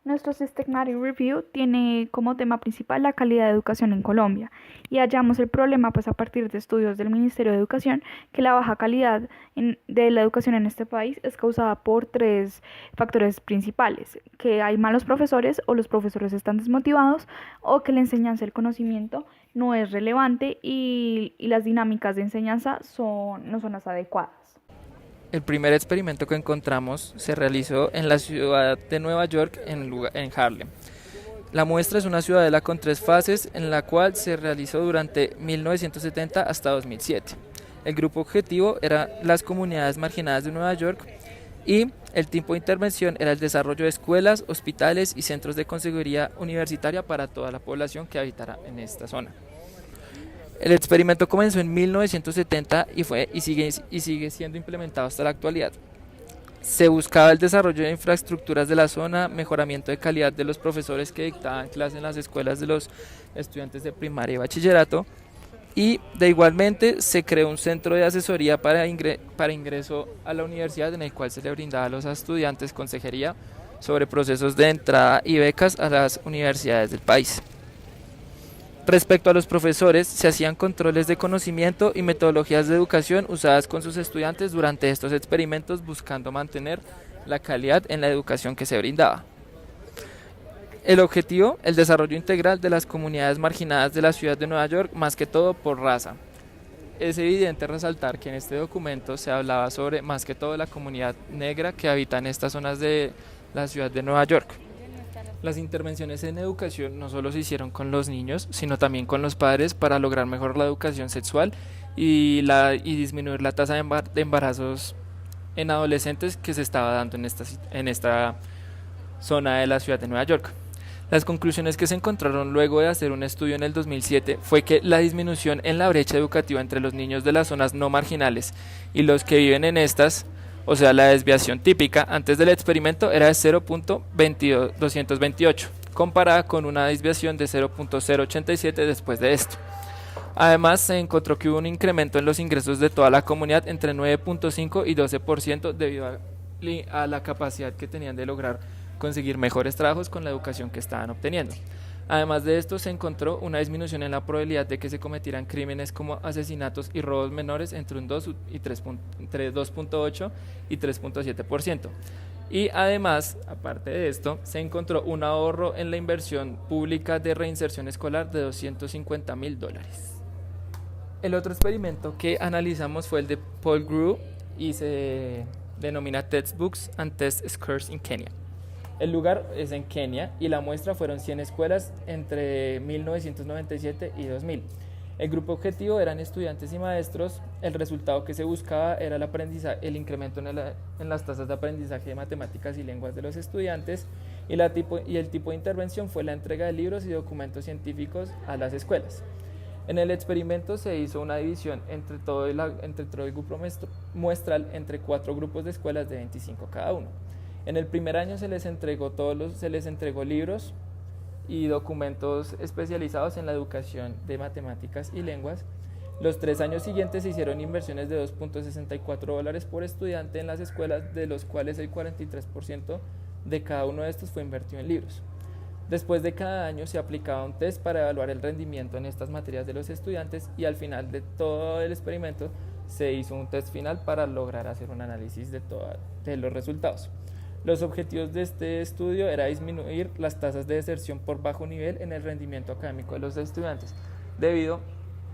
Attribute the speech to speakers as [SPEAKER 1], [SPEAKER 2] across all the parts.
[SPEAKER 1] Nuestro Systematic Review tiene como tema principal la calidad de educación en Colombia y hallamos el problema pues a partir de estudios del Ministerio de Educación que la baja calidad de la educación en este país es causada por tres factores principales: que hay malos profesores o los profesores están desmotivados o que la enseñanza del conocimiento no es relevante y las dinámicas de enseñanza no son las adecuadas.
[SPEAKER 2] El primer experimento que encontramos se realizó en la ciudad de Nueva York, en Harlem. La muestra es una ciudadela con 3 fases en la cual se realizó durante 1970 hasta 2007. El grupo objetivo era las comunidades marginadas de Nueva York y el tipo de intervención era el desarrollo de escuelas, hospitales y centros de consejería universitaria para toda la población que habitara en esta zona. El experimento comenzó en 1970 y sigue siendo implementado hasta la actualidad. Se buscaba el desarrollo de infraestructuras de la zona, mejoramiento de calidad de los profesores que dictaban clases en las escuelas de los estudiantes de primaria y bachillerato, y de igualmente se creó un centro de asesoría para ingreso a la universidad, en el cual se le brindaba a los estudiantes consejería sobre procesos de entrada y becas a las universidades del país. Respecto a los profesores, se hacían controles de conocimiento y metodologías de educación usadas con sus estudiantes durante estos experimentos, buscando mantener la calidad en la educación que se brindaba. El objetivo: el desarrollo integral de las comunidades marginadas de la ciudad de Nueva York, más que todo por raza. Es evidente resaltar que en este documento se hablaba sobre más que todo la comunidad negra que habita en estas zonas de la ciudad de Nueva York. Las intervenciones en educación no solo se hicieron con los niños, sino también con los padres para lograr mejor la educación sexual y disminuir la tasa de embarazos en adolescentes que se estaba dando en esta zona de la ciudad de Nueva York. Las conclusiones que se encontraron luego de hacer un estudio en el 2007 fue que la disminución en la brecha educativa entre los niños de las zonas no marginales y los que viven en estas, o sea, la desviación típica antes del experimento, era de 0.228, comparada con una desviación de 0.087 después de esto. Además, se encontró que hubo un incremento en los ingresos de toda la comunidad entre 9.5 y 12% debido a la capacidad que tenían de lograr conseguir mejores trabajos con la educación que estaban obteniendo. Además de esto, se encontró una disminución en la probabilidad de que se cometieran crímenes como asesinatos y robos menores entre 2.8 y 3.7%. Y además, aparte de esto, se encontró un ahorro en la inversión pública de reinserción escolar de $250,000. El otro experimento que analizamos fue el de Paul Grew y se denomina Textbooks and Test Scores in Kenya. El lugar es en Kenia y la muestra fueron 100 escuelas entre 1997 y 2000. El grupo objetivo eran estudiantes y maestros. El resultado que se buscaba era el incremento en las tasas de aprendizaje de matemáticas y lenguas de los estudiantes, y el tipo de intervención fue la entrega de libros y documentos científicos a las escuelas. En el experimento se hizo una división entre todo el grupo muestral entre 4 grupos de escuelas de 25 cada uno. En el primer año se les entregó libros y documentos especializados en la educación de matemáticas y lenguas. Los 3 años siguientes se hicieron inversiones de $2.64 por estudiante en las escuelas, de los cuales el 43% de cada uno de estos fue invertido en libros. Después de cada año se aplicaba un test para evaluar el rendimiento en estas materias de los estudiantes, y al final de todo el experimento se hizo un test final para lograr hacer un análisis de los resultados. Los objetivos de este estudio era disminuir las tasas de deserción por bajo nivel en el rendimiento académico de los estudiantes, debido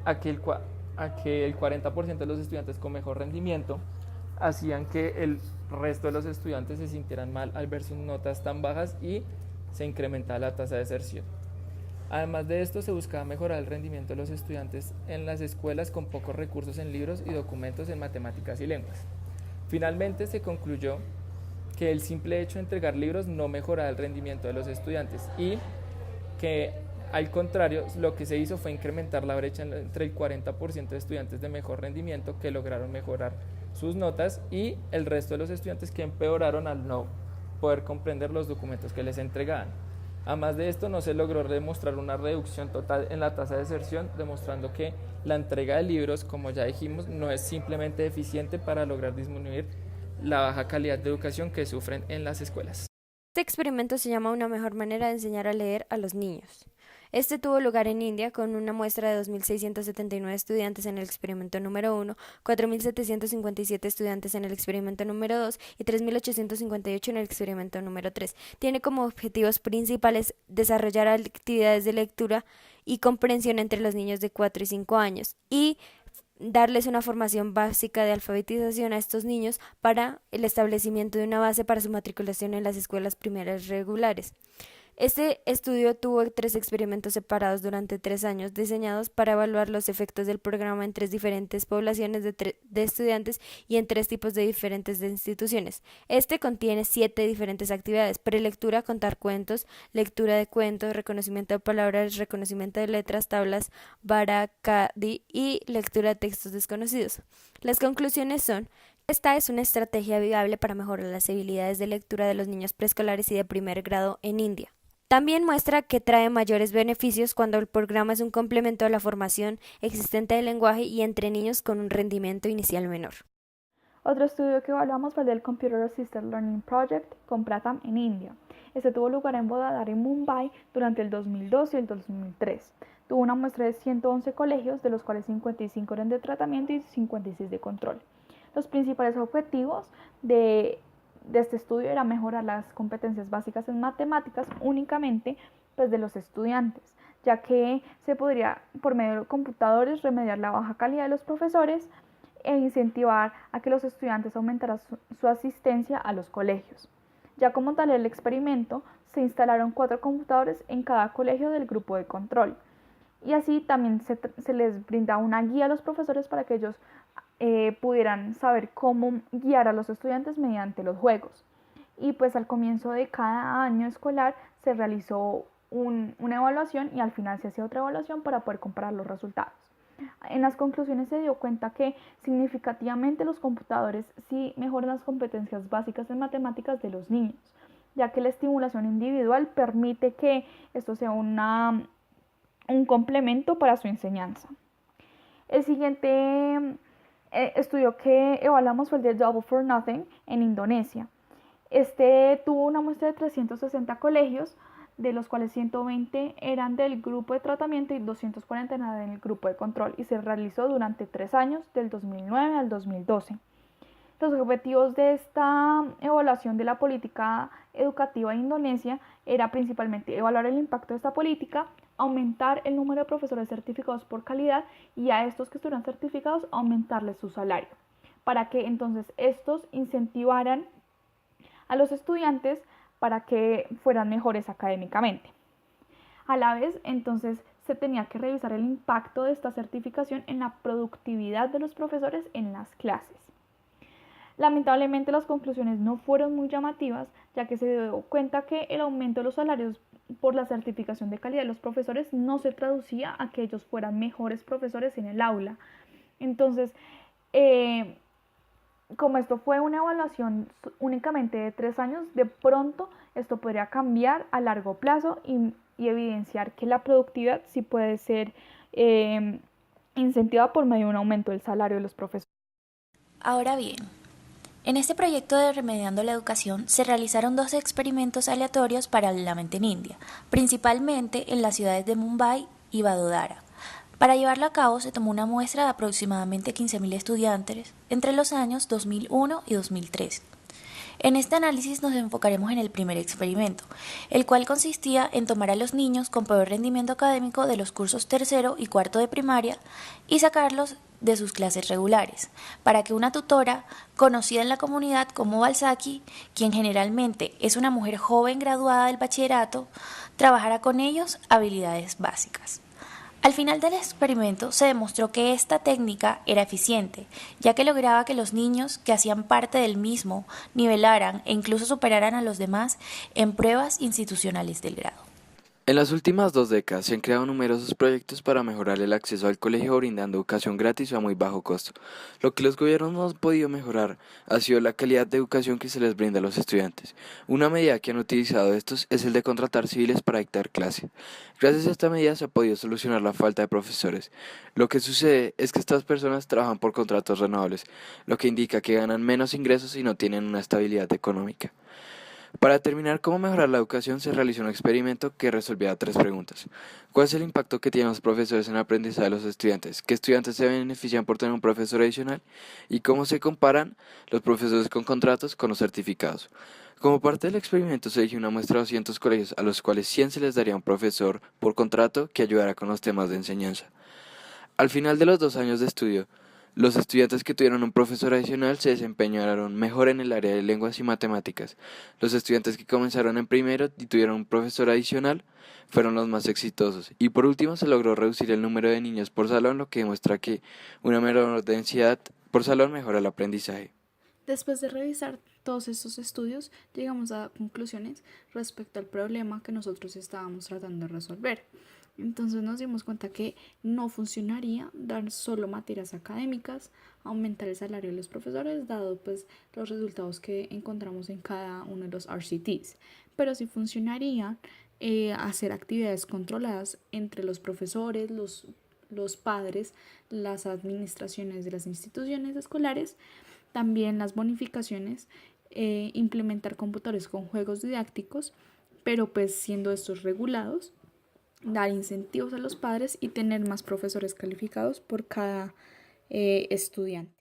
[SPEAKER 2] a que el 40% de los estudiantes con mejor rendimiento hacían que el resto de los estudiantes se sintieran mal al ver sus notas tan bajas y se incrementaba la tasa de deserción. Además de esto, se buscaba mejorar el rendimiento de los estudiantes en las escuelas con pocos recursos en libros y documentos en matemáticas y lenguas. Finalmente, se concluyó que el simple hecho de entregar libros no mejoraba el rendimiento de los estudiantes, y que al contrario, lo que se hizo fue incrementar la brecha entre el 40% de estudiantes de mejor rendimiento que lograron mejorar sus notas y el resto de los estudiantes que empeoraron al no poder comprender los documentos que les entregaban. Además de esto, no se logró demostrar una reducción total en la tasa de deserción, demostrando que la entrega de libros, como ya dijimos, no es simplemente eficiente para lograr disminuir la baja calidad de educación que sufren en las escuelas.
[SPEAKER 3] Este experimento se llama Una mejor manera de enseñar a leer a los niños. Este tuvo lugar en India con una muestra de 2.679 estudiantes en el experimento número 1, 4.757 estudiantes en el experimento número 2 y 3.858 en el experimento número 3. Tiene como objetivos principales desarrollar actividades de lectura y comprensión entre los niños de 4 y 5 años y darles una formación básica de alfabetización a estos niños para el establecimiento de una base para su matriculación en las escuelas primarias regulares. Este estudio tuvo 3 experimentos separados durante 3 años, diseñados para evaluar los efectos del programa en 3 diferentes poblaciones de estudiantes y en 3 tipos de diferentes de instituciones. Este contiene 7 diferentes actividades: prelectura, contar cuentos, lectura de cuentos, reconocimiento de palabras, reconocimiento de letras, tablas, barakadi y lectura de textos desconocidos. Las conclusiones son: esta es una estrategia viable para mejorar las habilidades de lectura de los niños preescolares y de primer grado en India. También muestra que trae mayores beneficios cuando el programa es un complemento a la formación existente del lenguaje y entre niños con un rendimiento inicial menor.
[SPEAKER 1] Otro estudio que evaluamos fue el del Computer Assisted Learning Project con Pratham en India. Este tuvo lugar en Vadodara, en Mumbai, durante el 2002 y el 2003. Tuvo una muestra de 111 colegios, de los cuales 55 eran de tratamiento y 56 de control. Los principales objetivos de este estudio era mejorar las competencias básicas en matemáticas únicamente de los estudiantes, ya que se podría, por medio de computadores, remediar la baja calidad de los profesores e incentivar a que los estudiantes aumentaran su asistencia a los colegios. Ya como tal el experimento, se instalaron 4 computadores en cada colegio del grupo de control, y así también se les brinda una guía a los profesores para que ellos pudieran saber cómo guiar a los estudiantes mediante los juegos. Y pues al comienzo de cada año escolar se realizó una evaluación y al final se hacía otra evaluación para poder comparar los resultados. En las conclusiones se dio cuenta que significativamente los computadores sí mejoran las competencias básicas en matemáticas de los niños, ya que la estimulación individual permite que esto sea un complemento para su enseñanza. El siguiente estudio que evaluamos fue el de Double for Nothing en Indonesia. Este tuvo una muestra de 360 colegios, de los cuales 120 eran del grupo de tratamiento y 240 eran del grupo de control, y se realizó durante 3 años, del 2009 al 2012. Los objetivos de esta evaluación de la política educativa de Indonesia era principalmente evaluar el impacto de esta política, aumentar el número de profesores certificados por calidad y a estos que estuvieran certificados aumentarles su salario, para que entonces estos incentivaran a los estudiantes para que fueran mejores académicamente. A la vez, entonces, se tenía que revisar el impacto de esta certificación en la productividad de los profesores en las clases. Lamentablemente las conclusiones no fueron muy llamativas, ya que se dio cuenta que el aumento de los salarios por la certificación de calidad de los profesores no se traducía a que ellos fueran mejores profesores en el aula. Entonces, como esto fue una evaluación únicamente de 3 años, de pronto esto podría cambiar a largo plazo y evidenciar que la productividad sí puede ser incentivada por medio de un aumento del salario de los profesores.
[SPEAKER 4] Ahora bien, en este proyecto de Remediando la Educación se realizaron 12 experimentos aleatorios paralelamente en India, principalmente en las ciudades de Mumbai y Vadodara. Para llevarlo a cabo se tomó una muestra de aproximadamente 15.000 estudiantes entre los años 2001 y 2003. En este análisis nos enfocaremos en el primer experimento, el cual consistía en tomar a los niños con peor rendimiento académico de los cursos tercero y cuarto de primaria y sacarlos de sus clases regulares, para que una tutora, conocida en la comunidad como Balsaki, quien generalmente es una mujer joven graduada del bachillerato, trabajara con ellos habilidades básicas. Al final del experimento se demostró que esta técnica era eficiente, ya que lograba que los niños que hacían parte del mismo nivelaran e incluso superaran a los demás en pruebas institucionales del grado.
[SPEAKER 5] En las últimas 2 décadas se han creado numerosos proyectos para mejorar el acceso al colegio brindando educación gratis o a muy bajo costo. Lo que los gobiernos no han podido mejorar ha sido la calidad de educación que se les brinda a los estudiantes. Una medida que han utilizado estos es el de contratar civiles para dictar clase. Gracias a esta medida se ha podido solucionar la falta de profesores. Lo que sucede es que estas personas trabajan por contratos renovables, lo que indica que ganan menos ingresos y no tienen una estabilidad económica. Para determinar cómo mejorar la educación se realizó un experimento que resolvía 3 preguntas. ¿Cuál es el impacto que tienen los profesores en el aprendizaje de los estudiantes? ¿Qué estudiantes se benefician por tener un profesor adicional? ¿Y cómo se comparan los profesores con contratos con los certificados? Como parte del experimento se eligió una muestra de 200 colegios a los cuales 100 se les daría un profesor por contrato que ayudara con los temas de enseñanza. Al final de los 2 años de estudio, los estudiantes que tuvieron un profesor adicional se desempeñaron mejor en el área de lenguas y matemáticas. Los estudiantes que comenzaron en primero y tuvieron un profesor adicional fueron los más exitosos. Y por último se logró reducir el número de niños por salón, lo que demuestra que una menor densidad por salón mejora el aprendizaje.
[SPEAKER 1] Después de revisar todos estos estudios, llegamos a conclusiones respecto al problema que nosotros estábamos tratando de resolver. Entonces nos dimos cuenta que no funcionaría dar solo materias académicas, aumentar el salario de los profesores, dado pues los resultados que encontramos en cada uno de los RCTs, pero sí funcionaría hacer actividades controladas entre los profesores, los padres, las administraciones de las instituciones escolares, también las bonificaciones, implementar computadores con juegos didácticos, pero pues siendo estos regulados, dar incentivos a los padres y tener más profesores calificados por cada estudiante.